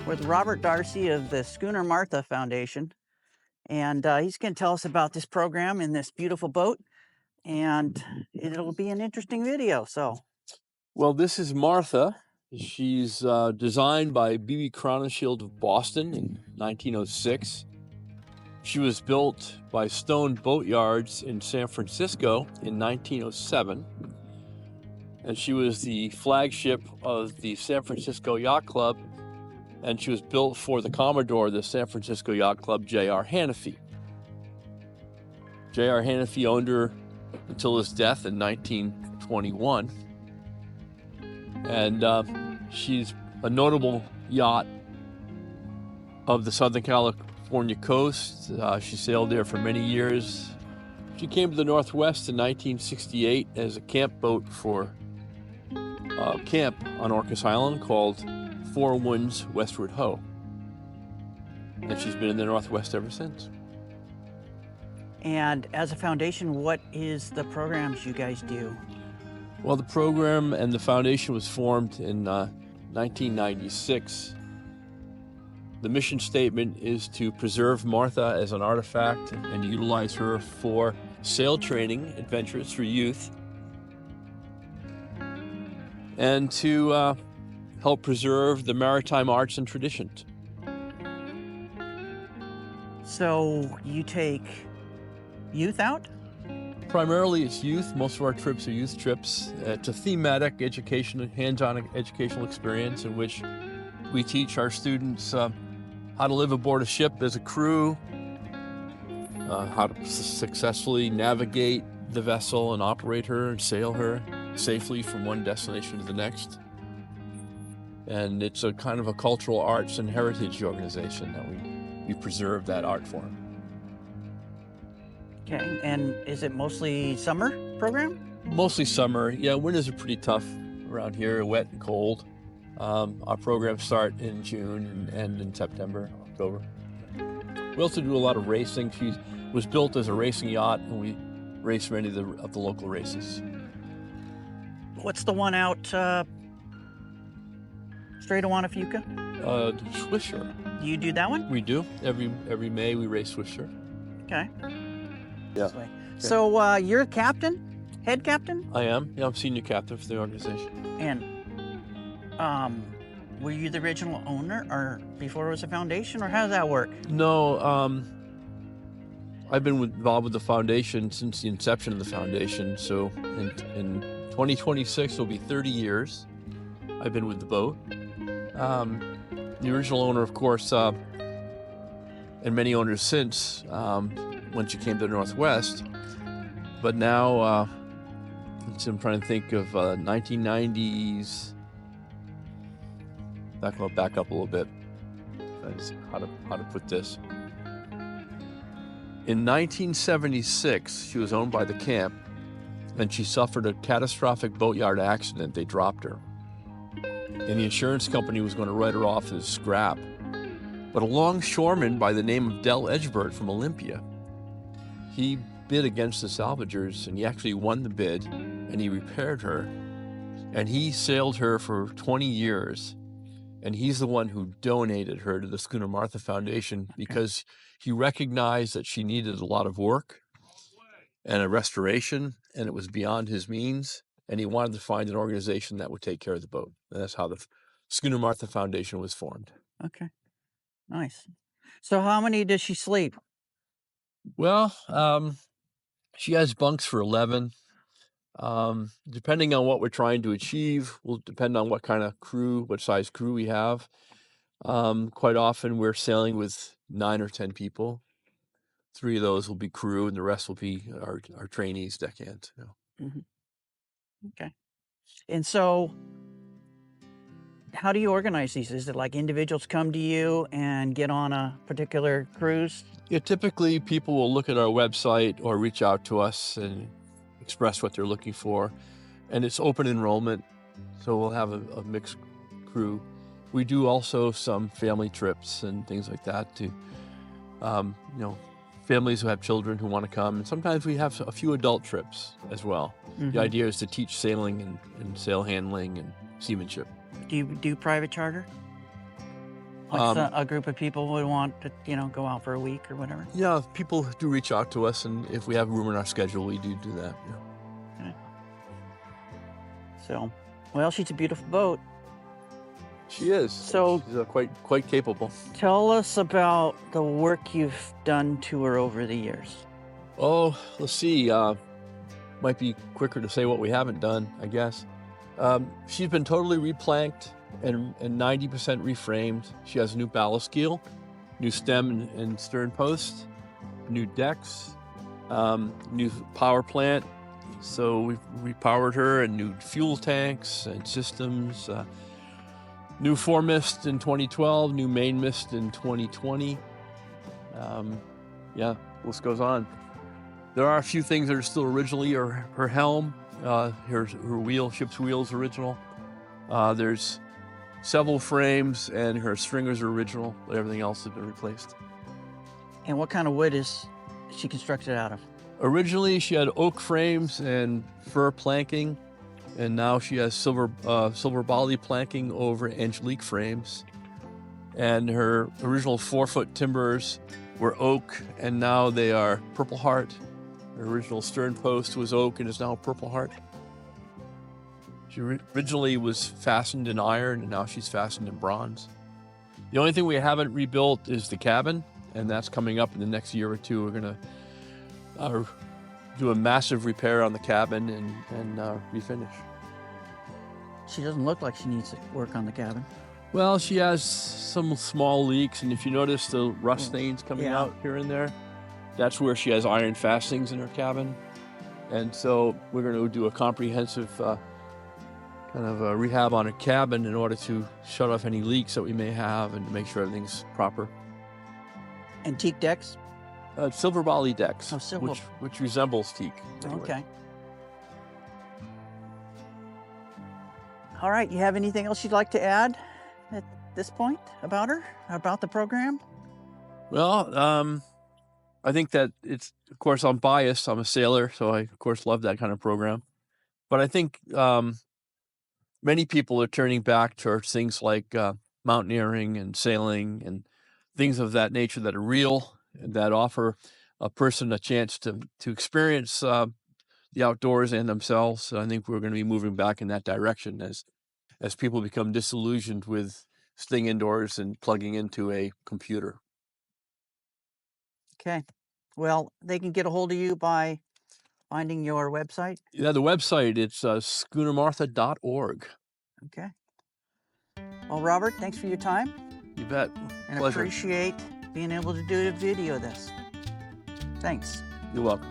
with Robert Darcy of the Schooner Martha Foundation. And he's going to tell us about this program in this beautiful boat. And it'll be an interesting video. So, Well, this is Martha. She's designed by B.B. Crowninshield of Boston in 1906. She was built by Stone Boatyards in San Francisco in 1907. And she was the flagship of the San Francisco Yacht Club. And she was built for the Commodore of the San Francisco Yacht Club, J.R. Hannafy. J.R. Hannafy owned her until his death in 1921. And she's a notable yacht of the Southern California coast. She sailed there for many years. She came to the Northwest in 1968 as a camp boat for a camp on Orcas Island called Four Winds Westward Ho. And she's been in the Northwest ever since. and as a foundation, what is the programs you guys do? Well, the program and the foundation was formed in 1996. The mission statement is to preserve Martha as an artifact and utilize her for sail training adventures for youth, and to help preserve the maritime arts and traditions. So, you take youth out? Primarily it's youth. Most of our trips are youth trips. It's a thematic education, hands-on educational experience in which we teach our students how to live aboard a ship as a crew, how to successfully navigate the vessel and operate her and sail her safely from one destination to the next. And it's a kind of a cultural arts and heritage organization that we preserve that art form. Okay, and is it mostly summer program? Mostly summer. Yeah, winters are pretty tough around here, wet and cold. Our programs start in June and end in September, October. We also do a lot of racing. She was built as a racing yacht, and we race many of the local races. What's the one out straight to Wanapfuca? Swisher. Do you do that one? We do. Every May we race Swisher. Okay. Yeah. So you're captain? Head captain? I am. Yeah, I'm senior captain for the organization. And were you the original owner or before it was a foundation, or how does that work? No, I've been involved with the foundation since the inception of the foundation. So in 2026 will be 30 years I've been with the boat. The original owner, of course, and many owners since, when she came to the Northwest. But now, I'm trying to think of 1990s. I'll back up a little bit. How to put this. In 1976, she was owned by the camp, and she suffered a catastrophic boatyard accident. They dropped her, and the insurance company was going to write her off as scrap. But a longshoreman by the name of Del Edgebert from Olympia, he bid against the salvagers, and he actually won the bid, and he repaired her, and he sailed her for 20 years. And he's the one who donated her to the Schooner Martha Foundation because he recognized that she needed a lot of work and a restoration, and it was beyond his means. And he wanted to find an organization that would take care of the boat. And that's how the Schooner Martha Foundation was formed. Okay, nice. So how many does she sleep? Well, she has bunks for 11. Depending on what we're trying to achieve will depend on what kind of crew, what size crew we have. Quite often we're sailing with 9 or 10 people. 3 of those will be crew, and the rest will be our trainees, deckhands. You know. Mm-hmm. Okay. And so how do you organize these? Is it like individuals come to you and get on a particular cruise? Yeah, typically people will look at our website or reach out to us and express what they're looking for. And it's open enrollment, so we'll have a mixed crew. We do also some family trips and things like that to, families who have children who want to come. And sometimes we have a few adult trips as well. Mm-hmm. The idea is to teach sailing and sail handling and seamanship. Do you do private charter? Like a group of people would want to, go out for a week or whatever. Yeah, people do reach out to us, and if we have room in our schedule, we do that. Yeah. Okay. So, well, she's a beautiful boat. She is. So she's quite capable. Tell us about the work you've done to her over the years. Oh, let's see. Might be quicker to say what we haven't done, I guess. She's been totally replanked and 90% reframed. She has a new ballast keel, new stem and stern post, new decks, new power plant. So we've repowered her, and new fuel tanks and systems. New foremast in 2012, new main mast in 2020. Yeah, list goes on. There are a few things that are still originally her helm, her wheel, ship's wheels original. There's several frames, and her stringers are original, but everything else has been replaced. And what kind of wood is she constructed out of? Originally, she had oak frames and fir planking, and now she has silver bolly planking over Angelique frames. And her original 4-foot timbers were oak, and now they are Purple Heart. Her original stern post was oak and is now Purple Heart. She originally was fastened in iron, and now she's fastened in bronze. The only thing we haven't rebuilt is the cabin, and that's coming up in the next year or two. We're going to do a massive repair on the cabin and refinish. She doesn't look like she needs to work on the cabin. Well, she has some small leaks, and if you notice the rust stains coming out here and there, that's where she has iron fastenings in her cabin. And so we're going to do a comprehensive kind of a rehab on her cabin in order to shut off any leaks that we may have and to make sure everything's proper. Antique decks? Silver bolly decks, silver. which resembles teak. Anyway. Okay. All right, you have anything else you'd like to add at this point about her, about the program? Well, I think that it's, of course, I'm biased. I'm a sailor, so I, of course, love that kind of program. But I think many people are turning back towards things like mountaineering and sailing and things of that nature that are real and that offer a person a chance to experience the outdoors and themselves. So I think we're going to be moving back in that direction as people become disillusioned with staying indoors and plugging into a computer. Okay. Well, they can get a hold of you by finding your website? Yeah, the website, it's schoonermartha.org. Okay. Well, Robert, thanks for your time. You bet. And Pleasure. appreciate being able to do a video of this. Thanks. You're welcome.